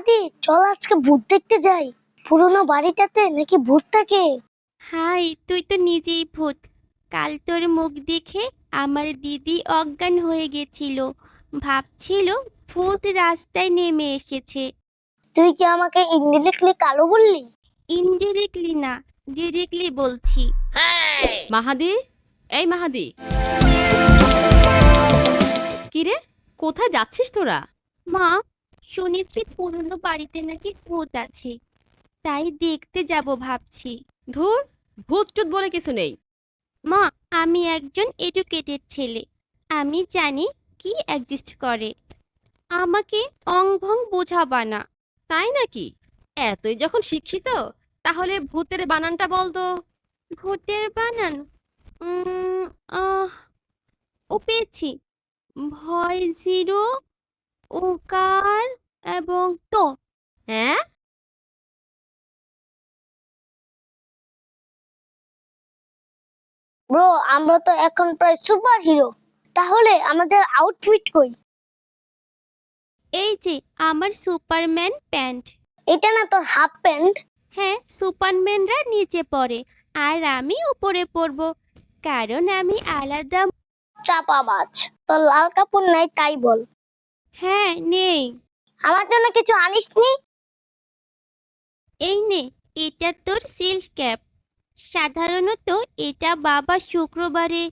মাহাদি, চল আজকে ভূত দেখতে যাই। পুরোনো বাড়িটাতে নাকি ভূত থাকে। হাই, তুই তো নিজেই ভূত। কাল তোর মুখ দেখে আমার দিদি অজ্ঞান হয়ে গেছিল, ভাবছিল ভূত রাস্তায় নেমে এসেছে। তুই কি আমাকে ইনডিরেক্টলি কালো বললি? ইনডিরেক্টলি না, ডিরেক্টলি বলছি। মাহাদি, এই মাহাদি, কিরে কোথায় যাচ্ছিস তোরা? মা, শুনেছি পুরোনো বাড়িতে নাকি ভূত আছে, তাই দেখতে যাব ভাবছি। ধুর, ভূত টুত বলে কিছু নেই। মা, আমি একজন এডুকেটেড ছেলে, আমি জানি কি এক্সিস্ট করে। আমাকে অং ভং বোঝাবা না। তাই নাকি? এতই যখন শিক্ষিত, তাহলে ভূতের বানানটা বল তো। ভূতের বানান? উম, আহ, ও পেয়েছি। ভয় জিরো, ওকার এবং তো। হ্যাঁ, ব্রো, আমরা তো এখন প্রায় সুপার হিরো। তাহলে আমাদের আউটফিট কই? এই যে আমার সুপারম্যান প্যান্ট। এটা না তোর হাফ প্যান্ট? হ্যাঁ, সুপারম্যানরা নিচে পড়ে আর আমি উপরে পড়ব, কারণ আমি আলাদা। চাপাবাজ। তোর লাল কাপড় নাই তাই বল। হ্যাঁ, নেই। আমার জন্য কিছু আনিসনি? এই নে, এটা তোর সিল্ক ক্যাপ। সাধারণত এটা বাবা শুক্রবারে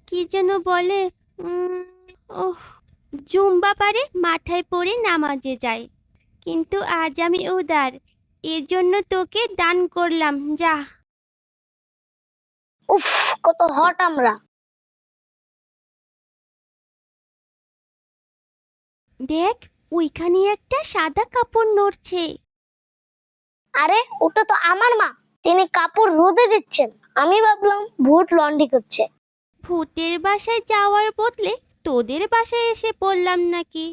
কি যেন বলে, ওহ, জুম্বা পারে মাথায় পরে নামাজে যায়। কিন্তু আজ আমি উদার, এজন্য তোকে দান করলাম। যা। উফ, কত হট আমরা। দেখ, ওইখানে একটা সাদা কাপড় নড়ছে। আরে, ওটা তো আমার মা। তিনি কাপড় রোদে দিচ্ছেন। আমি ভাবলাম ভূত লন্ড্রি করছে। ভূতের বাসায় যাওয়ার বদলে তোদের বাসায় এসে পড়লাম নাকি?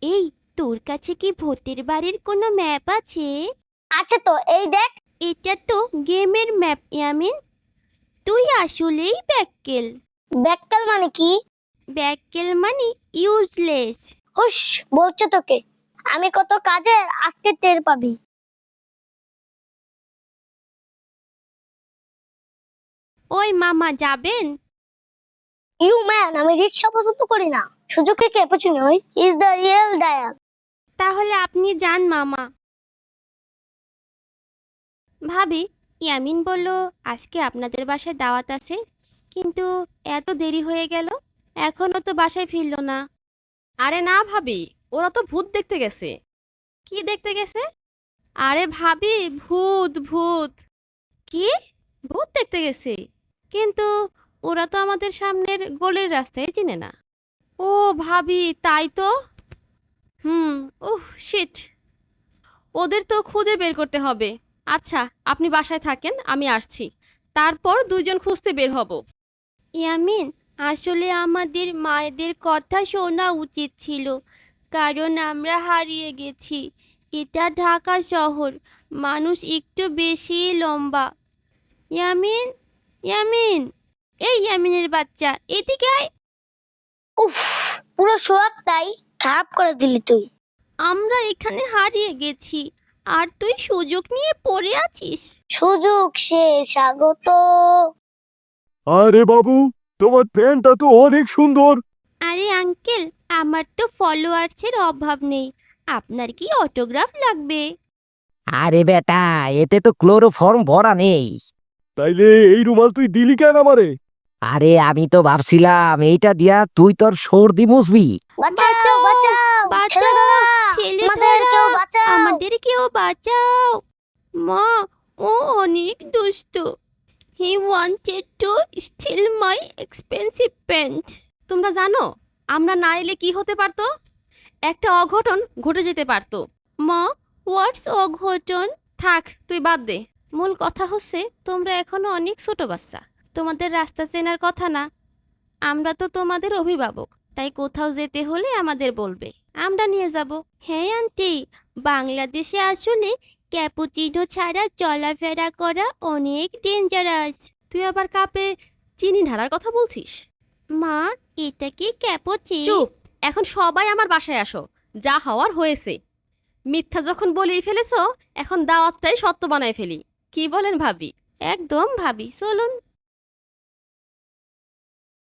এই, তোর কাছে কি ভূতের বাড়ির কোনো ম্যাপ আছে? আছে তো, এই দেখ। এটা তো গেমের ম্যাপ ইয়ামিন। তুই আসলেই ব্যাককেল। ব্যাককেল মানে কি? ব্যাককেল মানে ইউজলেস। হুশ, বলছে তোকে। আমি কত কাজের, আজকে টের পাবি। ওই মামা, যাবেন? ইউ ম্যান, আমি রিক্সা পছন্দ করি না। Suzuki cappuccino is the real dial. তাহলে আপনি যান মামা। ভাবি, ইয়ামিন বলল আজকে আপনাদের বাসায় দাওয়াত আছে, কিন্তু এত দেরি হয়ে গেল, এখনো তো বাসায় ফিরলো না। আরে না ভাবি, ওরা তো ভূত দেখতে গেছে। কি দেখতে গেছে? আরে ভাবি, ভূত ভূত। কি? ভূত দেখতে গেছে, কিন্তু ওরা তো আমাদের সামনের গলির রাস্তায় চিনে না। ও ভাবি, তাই তো। শিট, ওদের তো খুঁজে বের করতে হবে। আচ্ছা, আপনি বাসায় থাকেন, আমি আসছি, তারপর দুইজন খুঁজতে বের হব। ইয়ামিন, আসলে আমাদের মায়েদের কথা শোনা উচিত ছিল, কারণ আমরা হারিয়ে গেছি। এটা ঢাকা শহর, মানুষ একটু বেশি লম্বা। ইয়ামিন, ইয়ামিন, এই ইয়ামিনের বাচ্চা, এদিকে আয়। উফ, পুরো সোয়াবটাই খারাপ করে দিলি তুই। আমরা এখানে হারিয়ে গেছি, আর তুই সুযোগ নিয়ে পড়ে আছিস। সুযোগ সে স্বাগত। আরে বাবু, তোমার প্যান্টটা তো অনেক সুন্দর। আরে আঙ্কেল, আমার তো ফলোয়ার্সের অভাব নেই, আপনার কি অটোগ্রাফ লাগবে? আরে বেটা, এতে তো ক্লোরোফর্ম ভরা নেই। তাইলে এই রুমাল তুই দিলি কেন আমারে? আরে আমি তো ভাবছিলাম এইটা দিয়া তুই তোর সর্দি মুছবি। বাঁচাও, বাঁচাও, ছেলে ধরা। ছেলে আমাদেরকেও ধরা, বাঁচাও। আমাদেরকেও বাঁচাও। মা, ও অনেক দুষ্ট। He wanted to steal my expensive pant. তোমরা জানো আমরা না এলে কি হতে পারতো? একটা অঘটন ঘটে যেতে পারতো। মা, হোয়াটস অঘটন? থাক, তুই বাদ দে। মূল কথা হচ্ছে তোমরা এখনো অনেক ছোট বাচ্চা, তোমাদের রাস্তা চেনার কথা না। আমরা তো তোমাদের অভিভাবক, তাই কোথাও যেতে হলে আমাদের বলবে, আমরা নিয়ে যাব। হ্যাঁ আন্টি, বাংলাদেশে আসলে ক্যাপুচিনো ছাড়া চলাফেরা করা অনেক ডেঞ্জারাস। তুই আবার কাপে চিনি ঢালার কথা বলছিস? মা, এটা কি ক্যাপুচিনো? চুপ, এখন সবাই আমার বাসায় আসো, যা হওয়ার হয়েছে। মিথ্যা যখন বলেই ফেলেছো, এখন দাওয়াতটাই সত্য বানায় ফেলি। কি বলেন ভাবি? একদম ভাবি, চলুন।